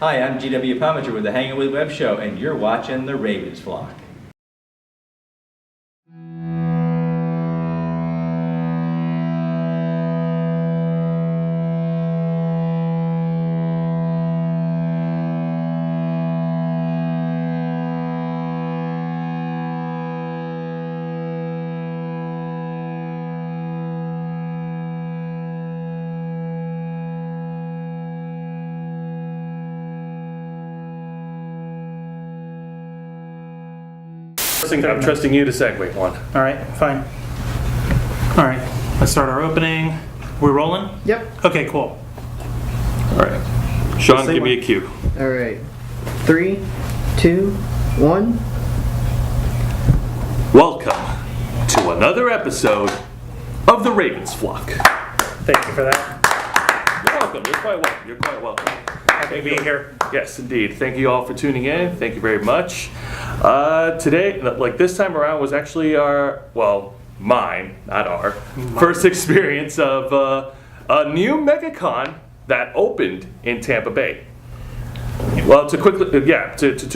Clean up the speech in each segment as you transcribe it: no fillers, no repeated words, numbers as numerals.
Hi, I'm GW Pomager with the Hanging with Web Show, and you're watching the Ravens Flock. I'm trusting you to segue one. All right, fine. All right, let's start our opening. We're rolling? Yep. Okay, cool. All right. Sean, give me a cue. All right. 3, 2, 1. Welcome to another episode of the Ravens Flock. Thank you for that. You're welcome. You're quite welcome. You're quite welcome. Happy to be here. Yes, indeed. Thank you all for tuning in. Thank you very much. Today, like this time around, was actually mine, not our, first experience of a new MegaCon that opened in Tampa Bay. Well, to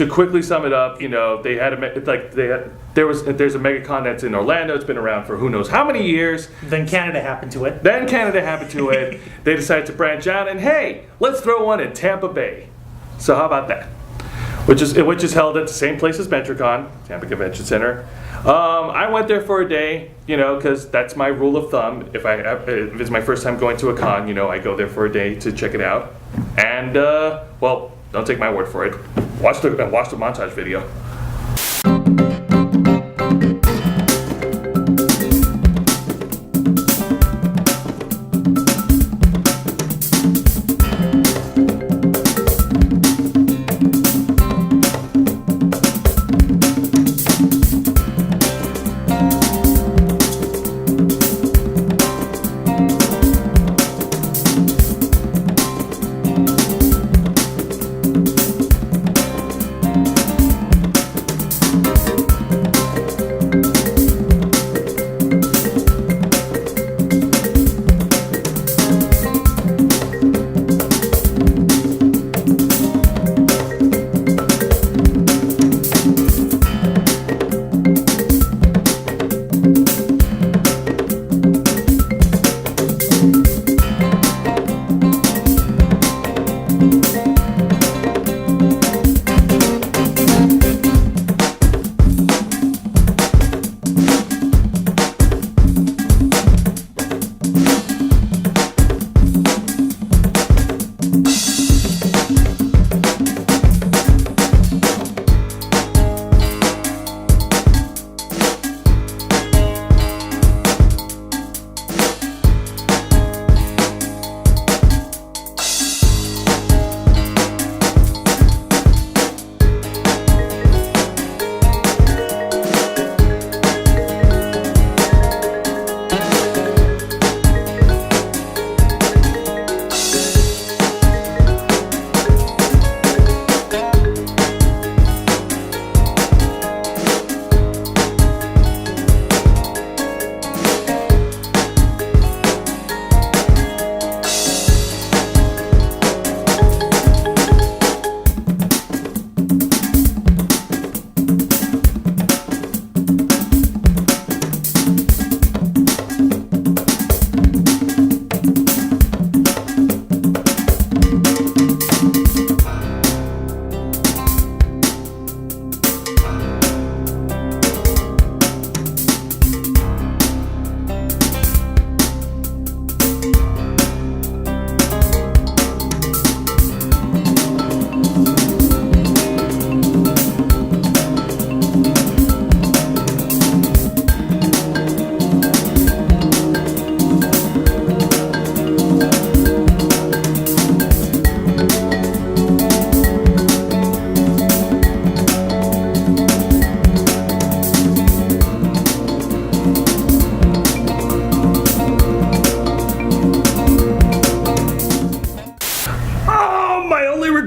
quickly sum it up, you know, they had there's a MegaCon that's in Orlando. It's been around for who knows how many years. Then Canada happened to it. They decided to branch out and hey, let's throw one in Tampa Bay. So how about that? Which is held at the same place as MegaCon, Tampa Convention Center. I went there for a day, you know, because that's my rule of thumb. If it's my first time going to a con, you know, I go there for a day to check it out. And don't take my word for it. Watch the montage video.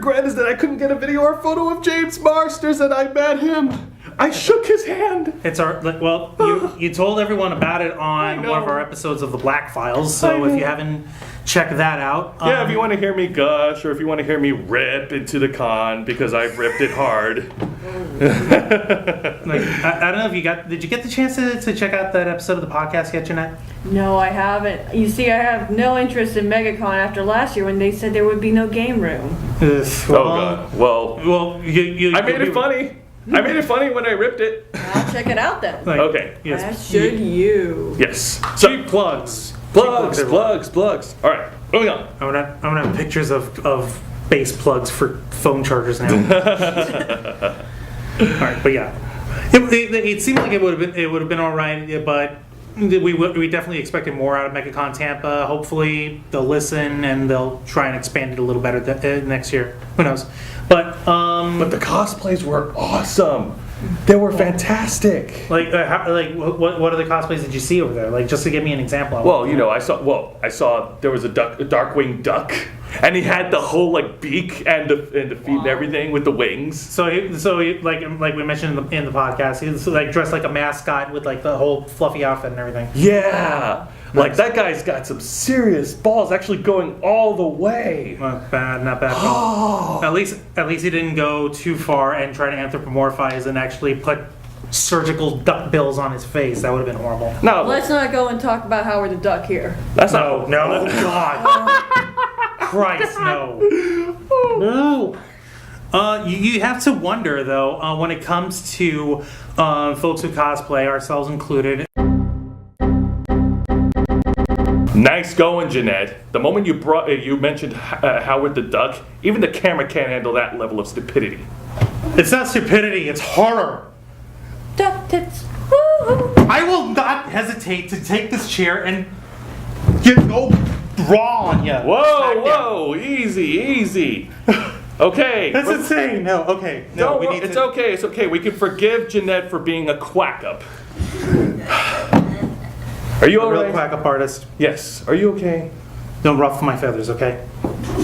regret is that I couldn't get a video or photo of James Marsters and I met him. I shook his hand. It's our well. You told everyone about it on one of our episodes of the Black Files. So if you haven't checked that out, Yeah, if you want to hear me gush, or if you want to hear me rip into the con because I've ripped it hard. like, I don't know if you got. Did you get the chance to check out that episode of the podcast yet, Jeanette? No, I haven't. You see, I have no interest in MegaCon after last year when they said there would be no game room. Oh god. Well, you I made it funny. I made it funny when I ripped it. I'll check it out then. Like, Okay. Yes. As should you. Yes. So Cheap plugs. plugs. All right. Moving on. I'm gonna have pictures of base plugs for phone chargers now. All right, but yeah, it seemed like it would have been all right, but we definitely expected more out of MegaCon Tampa. Hopefully they'll listen and they'll try and expand it a little better next year. Who knows? But the cosplays were awesome. They were fantastic. what other cosplays did you see over there? Like, just to give me an example. Well, you know, I saw there was a Darkwing duck, and he had the whole like beak and the feet and everything with the wings. So like we mentioned in the podcast, he's like dressed like a mascot with like the whole fluffy outfit and everything. Yeah. Like, that guy's got some serious balls, actually going all the way. Not bad at all. At least he didn't go too far and try to anthropomorphize and actually put surgical duck bills on his face. That would have been horrible. No, Let's not go and talk about Howard the Duck here. that's No, not. God. Christ, no. No. You have to wonder, though, when it comes to folks who cosplay, ourselves included. Nice going, Jeanette. The moment you mentioned Howard the Duck, even the camera can't handle that level of stupidity. It's not stupidity, it's horror. Duck tits. Woo-hoo. I will not hesitate to take this chair and go raw on you. Whoa, easy. Okay. That's insane. No, okay. No, we need it's to. okay. It's okay. We can forgive Jeanette for being a quack up. Are you A real alright? quack up artist. Yes. Are you okay? Don't ruffle my feathers, okay?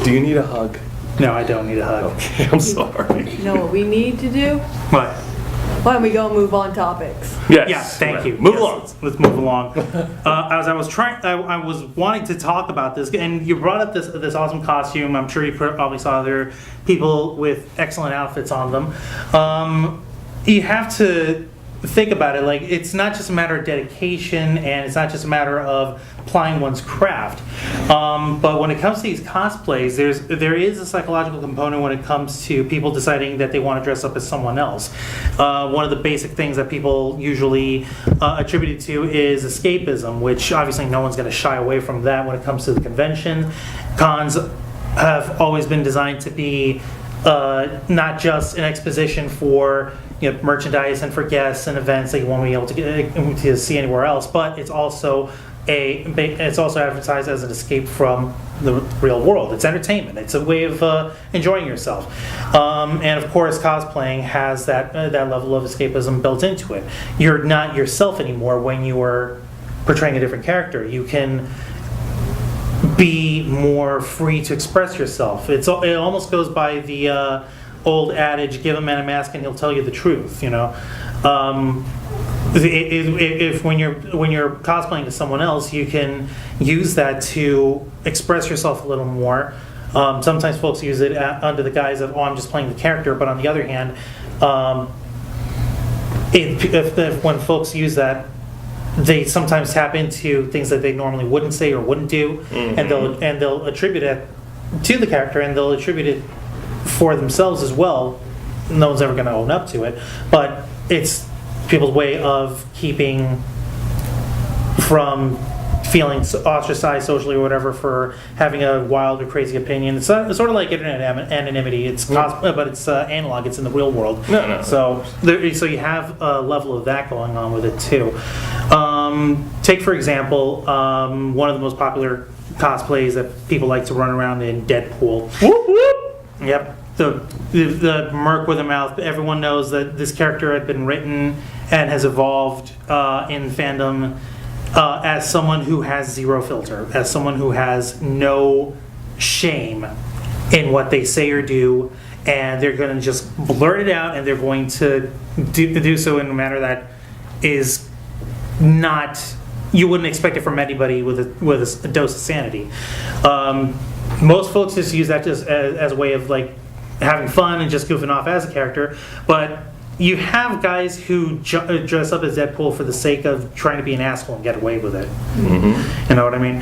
Do you need a hug? No, I don't need a hug. Okay, I'm sorry. You know what we need to do? What? Why don't we go and move on topics? Yes. Yeah, thank you. Move Yes, along. Let's move along. As I was wanting to talk about this, and you brought up this awesome costume. I'm sure you probably saw other people with excellent outfits on them. You have to think about it. Like, it's not just a matter of dedication, and it's not just a matter of applying one's craft. But when it comes to these cosplays, there is a psychological component when it comes to people deciding that they want to dress up as someone else. One of the basic things that people usually attribute it to is escapism, which obviously no one's going to shy away from that when it comes to the convention. Cons have always been designed to be not just an exposition for merchandise and for guests and events that you won't be able to see anywhere else, but it's also advertised as an escape from the real world. It's entertainment. It's a way of enjoying yourself, and of course, cosplaying has that level of escapism built into it. You're not yourself anymore when you are portraying a different character. You can be more free to express yourself. It almost goes by the old adage, give a man a mask and he'll tell you the truth, if when you're cosplaying to someone else, you can use that to express yourself a little more. Sometimes folks use it under the guise of, I'm just playing the character, but on the other hand, when folks use that, they sometimes tap into things that they normally wouldn't say or wouldn't do, and they'll attribute it to the character, and they'll attribute it for themselves as well. No one's ever going to own up to it, but it's people's way of keeping from feeling ostracized socially or whatever for having a wild or crazy opinion. It's sort of like internet anonymity. It's but it's analog. It's in the real world. No. So you have a level of that going on with it too. Take for example one of the most popular cosplays that people like to run around in, Deadpool. Whoop whoop. Yep. The merc with a mouth. Everyone knows that this character had been written and has evolved in fandom as someone who has zero filter, as someone who has no shame in what they say or do, and they're going to just blurt it out, and they're going to do so in a manner that is not, you wouldn't expect it from anybody with a dose of sanity. Most folks just use that just as a way of like having fun and just goofing off as a character, but you have guys who dress up as Deadpool for the sake of trying to be an asshole and get away with it. You know what I mean?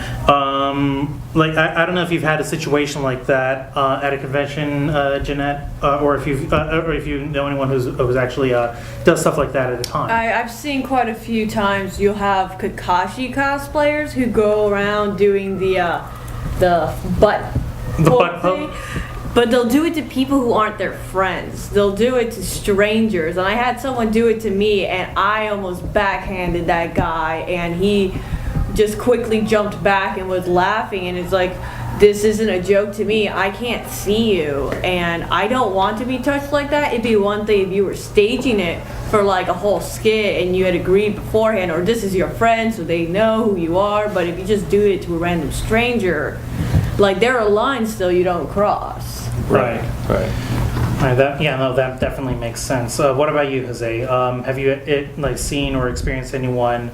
Like I don't know if you've had a situation like that at a convention, Jeanette, or if you know anyone who's actually does stuff like that at a con. I've seen quite a few times. You'll have Kakashi cosplayers who go around doing the butt thing. But they'll do it to people who aren't their friends. They'll do it to strangers. And I had someone do it to me, and I almost backhanded that guy, and he just quickly jumped back and was laughing, and it's like, this isn't a joke to me. I can't see you, and I don't want to be touched like that. It'd be one thing if you were staging it for like a whole skit and you had agreed beforehand, or this is your friend so they know who you are. But if you just do it to a random stranger, like, there are lines still you don't cross. Right. That definitely makes sense. What about you, Jose? Have you seen or experienced anyone,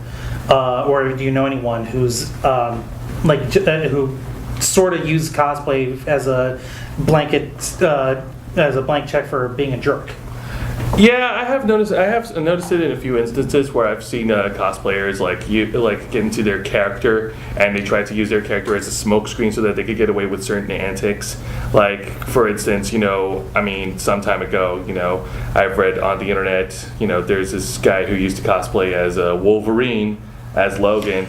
or do you know anyone who's who sort of used cosplay as a blanket, as a blank check for being a jerk? Yeah, I have noticed it in a few instances where I've seen cosplayers get into their character, and they try to use their character as a smokescreen so that they could get away with certain antics. Like, for instance, some time ago, I've read on the internet, there's this guy who used to cosplay as Wolverine, as Logan.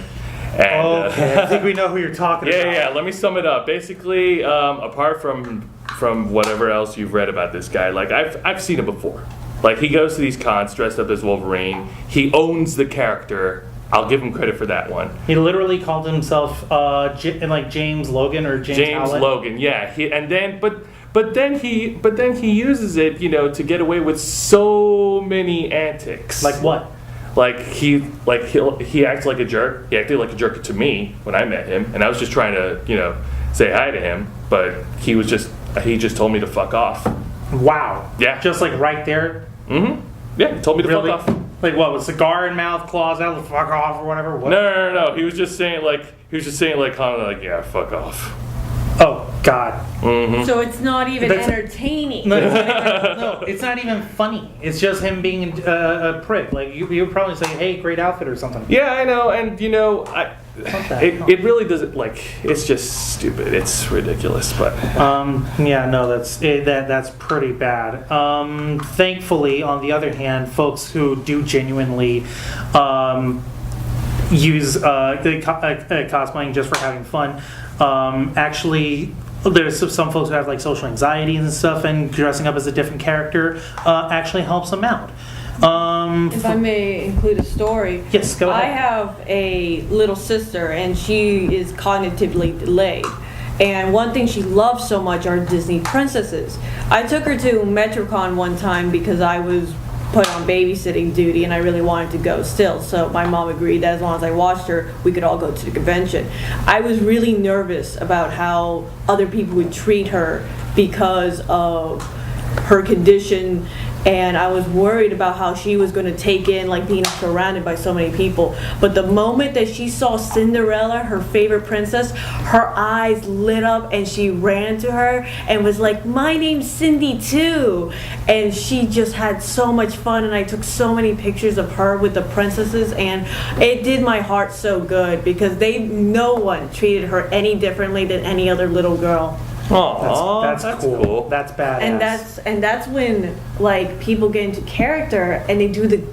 And, okay, I think we know who you're talking about. Yeah. Let me sum it up. Basically, apart from whatever else you've read about this guy, like I've seen him before. Like, he goes to these cons dressed up as Wolverine. He owns the character. I'll give him credit for that one. He literally called himself James Logan or James Howlett. Logan. Yeah. But then he uses it, to get away with so many antics. Like what? He acts like a jerk. He acted like a jerk to me when I met him, and I was just trying to, say hi to him, but he just told me to fuck off. Wow. Yeah. Just like right there? Mm-hmm. Yeah, he told me to fuck off. Like what, with cigar in mouth, claws out, fuck off or whatever? What? No. He was just saying yeah, fuck off. Oh, God. Mm-hmm. So it's not even entertaining. No, it's not even funny. It's just him being a prick. Like, you would probably say, hey, great outfit or something. Yeah, I know, and it really doesn't, it's just stupid. It's ridiculous, but that's pretty bad. Thankfully, on the other hand, folks who do genuinely use cosplaying just for having fun, actually, there's some folks who have like social anxiety and stuff, and dressing up as a different character actually helps them out. If I may include a story. Yes, go ahead. I have a little sister, and she is cognitively delayed. And one thing she loves so much are Disney princesses. I took her to MegaCon one time because I was put on babysitting duty and I really wanted to go still. So my mom agreed that as long as I watched her, we could all go to the convention. I was really nervous about how other people would treat her because of her condition, and I was worried about how she was going to take in being surrounded by so many people. But the moment that she saw Cinderella, her favorite princess, her eyes lit up and she ran to her and was like, my name's Cindy too. And she just had so much fun, and I took so many pictures of her with the princesses, and it did my heart so good because no one treated her any differently than any other little girl. Oh, that's cool. That's badass. And that's when people get into character and they do the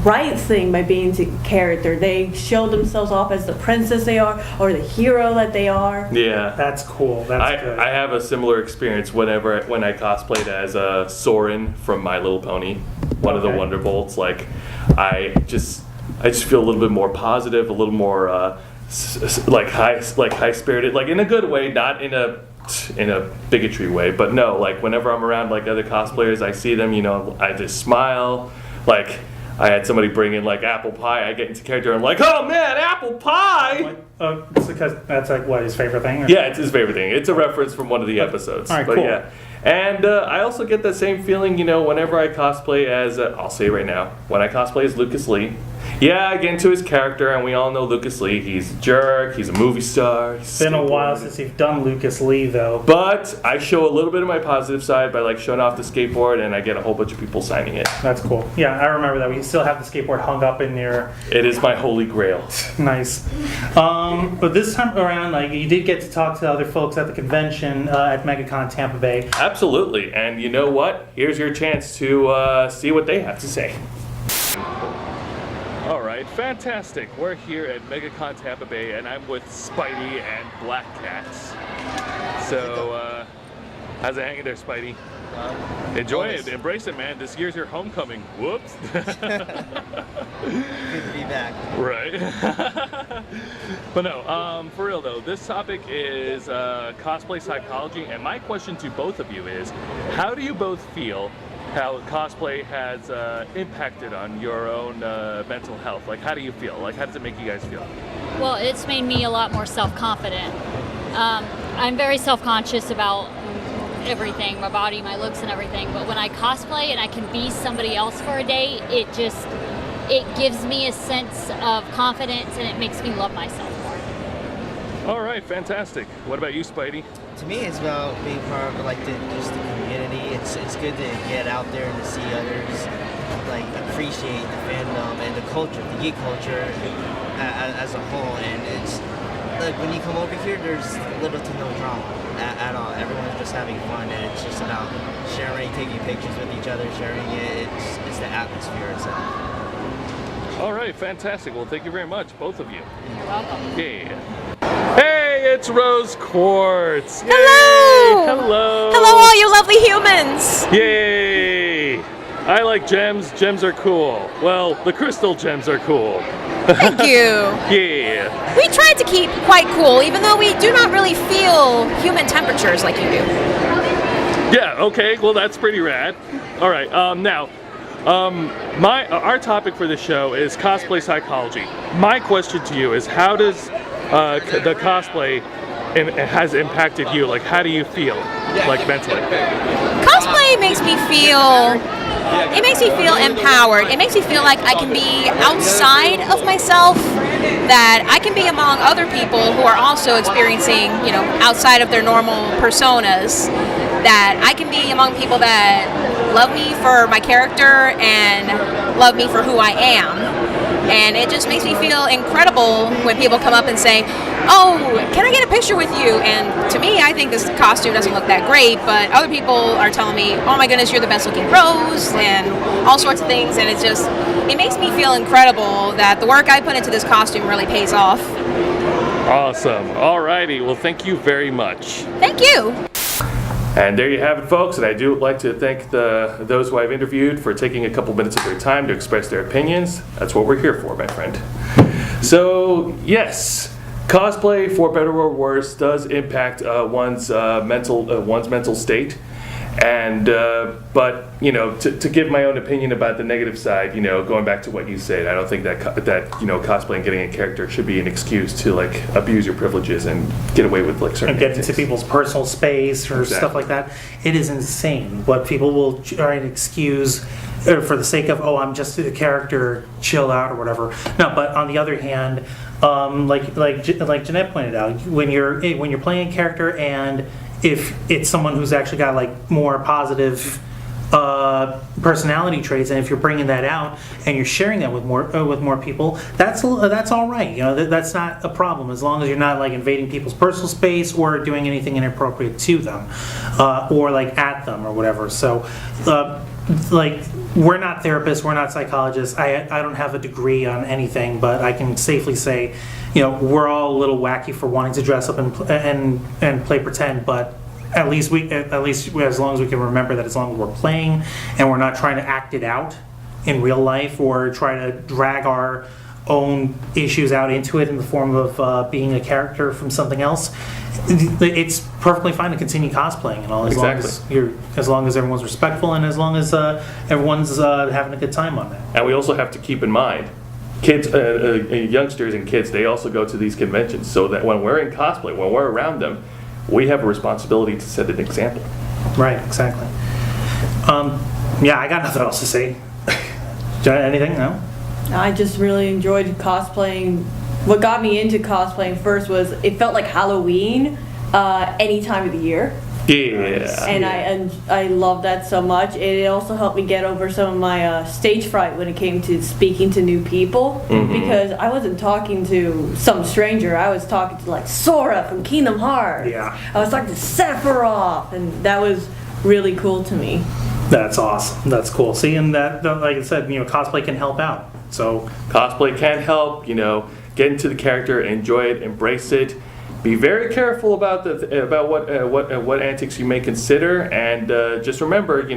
right thing by being into character. They show themselves off as the princess they are or the hero that they are. Yeah, that's cool. That's good. I have a similar experience when I cosplayed as Soren from My Little Pony, one of the Wonderbolts. I just feel a little bit more positive, a little more high spirited, in a good way, not in a bigotry way, but no, whenever I'm around other cosplayers, I see them, I just smile. I had somebody bring in apple pie, I get into character, I'm like, oh man, apple pie! Oh, it's because that's like what his favorite thing? Or? Yeah, it's his favorite thing. It's a reference from one of the episodes. All right, but cool. yeah. And I also get that same feeling, whenever I cosplay as, I'll say it right now, when I cosplay as Lucas Lee, yeah, I get into his character, and we all know Lucas Lee. He's a jerk, he's a movie star. It's been a while since you've done Lucas Lee, though. But I show a little bit of my positive side by like showing off the skateboard, and I get a whole bunch of people signing it. That's cool. Yeah, I remember that. We still have the skateboard hung up in there. It is my holy grail. Nice. But this time around, like, you did get to talk to other folks at the convention at MegaCon Tampa Bay. Absolutely. And you know what? Here's your chance to see what they have to say. All right, fantastic. We're here at MegaCon Tampa Bay, and I'm with Spidey and Black Cats. So, how's it hanging there, Spidey? Enjoy it, embrace it, man. This year's your homecoming. Whoops. Good to be back. Right. But no, for real though, this topic is cosplay psychology, and my question to both of you is, how do you both feel how cosplay has impacted on your own mental health? Like, how do you feel? Like, how does it make you guys feel? Well, it's made me a lot more self-confident. I'm very self-conscious about everything, my body, my looks and everything, but when I cosplay and I can be somebody else for a day, it gives me a sense of confidence, and it makes me love myself more. All right, fantastic. What about you, Spidey? To me, it's about being part of like just the community. It's good to get out there and to see others like appreciate the fandom and the culture, the geek culture as a whole. And it's like when you come over here, there's little to no drama at all. Everyone's just having fun, and it's just about sharing, taking pictures with each other, sharing it. It's the atmosphere itself. All right, fantastic. Well, thank you very much, both of you. You're welcome. Yeah. Hey, it's Rose Quartz. Yay! Hello! Hello! Hello, all you lovely humans! Yay! I like gems. Gems are cool. Well, the crystal gems are cool. Thank you. Yeah. We tried to keep quite cool, even though we do not really feel human temperatures like you do. Yeah, okay. Well, that's pretty rad. All right. Now, our topic for the show is cosplay psychology. My question to you is, how does the cosplay has impacted you? Like, how do you feel, like, mentally? Cosplay makes me feel... It makes me feel empowered. It makes me feel like I can be outside of myself, that I can be among other people who are also experiencing, outside of their normal personas, that I can be among people that love me for my character and love me for who I am. And it just makes me feel incredible when people come up and say, "Oh, can I get a picture with you?" And to me, I think this costume doesn't look that great, but other people are telling me, "Oh my goodness, you're the best looking Rose," and all sorts of things. And it makes me feel incredible that the work I put into this costume really pays off. Awesome. Alrighty. Well, thank you very much. Thank you. And there you have it, folks. And I do like to thank those who I've interviewed for taking a couple minutes of their time to express their opinions. That's what we're here for, my friend. So, yes, cosplay, for better or worse, does impact one's mental state. And but to give my own opinion about the negative side, going back to what you said, I don't think that cosplay and getting a character should be an excuse to like abuse your privileges and get away with like certain And get antics. into people's personal space or stuff like that. It is insane. But people will try to excuse for the sake of, oh, I'm just a character, chill out or whatever. No, but on the other hand, like Jeanette pointed out, when you're playing a character and if it's someone who's actually got like more positive personality traits, and if you're bringing that out and you're sharing that with more people, that's all right. That's not a problem, as long as you're not like invading people's personal space or doing anything inappropriate to them or like at them or whatever. So like, we're not therapists, we're not psychologists. I don't have a degree on anything, but I can safely say, we're all a little wacky for wanting to dress up and play pretend, but at least as long as we can remember that as long as we're playing and we're not trying to act it out in real life or try to drag our own issues out into it in the form of being a character from something else, it's perfectly fine to continue cosplaying and all, as long as everyone's respectful and as long as everyone's having a good time on that. And we also have to keep in mind kids, youngsters and kids, they also go to these conventions, so that when we're in cosplay, when we're around them, we have a responsibility to set an example. Right, exactly. Yeah, I got nothing else to say. Anything? No? I just really enjoyed cosplaying. What got me into cosplaying first was it felt like Halloween any time of the year. Yeah. And I love that so much. It also helped me get over some of my stage fright when it came to speaking to new people. Because I wasn't talking to some stranger. I was talking to like Sora from Kingdom Hearts. Yeah. I was talking to Sephiroth, and that was really cool to me. That's awesome. That's cool. See, and that, like I said, cosplay can help out. So Cosplay can help, get into the character, enjoy it, embrace it. Be very careful about what antics you may consider, and just remember,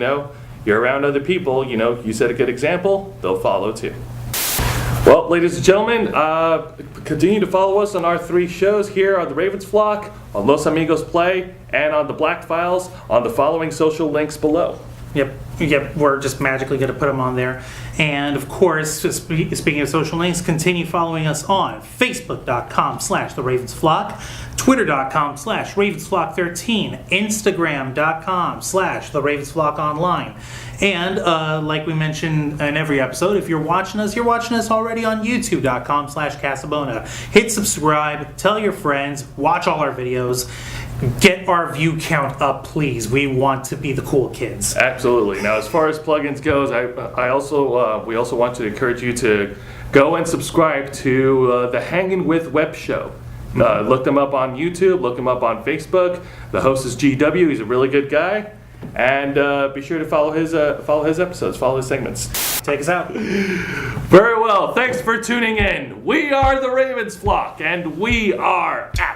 you're around other people. You set a good example, they'll follow too. Well, ladies and gentlemen, continue to follow us on our 3 shows here on the Ravens Flock, on Los Amigos Play, and on the Black Files on the following social links below. Yep, we're just magically going to put them on there. And of course, speaking of social links, continue following us on Facebook.com/TheRavensFlock, Twitter.com/RavensFlock13, Instagram.com/TheRavensFlockOnline. And like we mentioned in every episode, if you're watching us already on YouTube.com/Casabona. Hit subscribe, tell your friends, watch all our videos. Get our view count up, please. We want to be the cool kids. Absolutely. Now, as far as plugins goes, we also want to encourage you to go and subscribe to the Hangin' With Web Show. Look them up on YouTube. Look them up on Facebook. The host is GW. He's a really good guy, and be sure to follow his episodes, follow his segments. Take us out. Very well. Thanks for tuning in. We are the Ravens Flock, and we are out.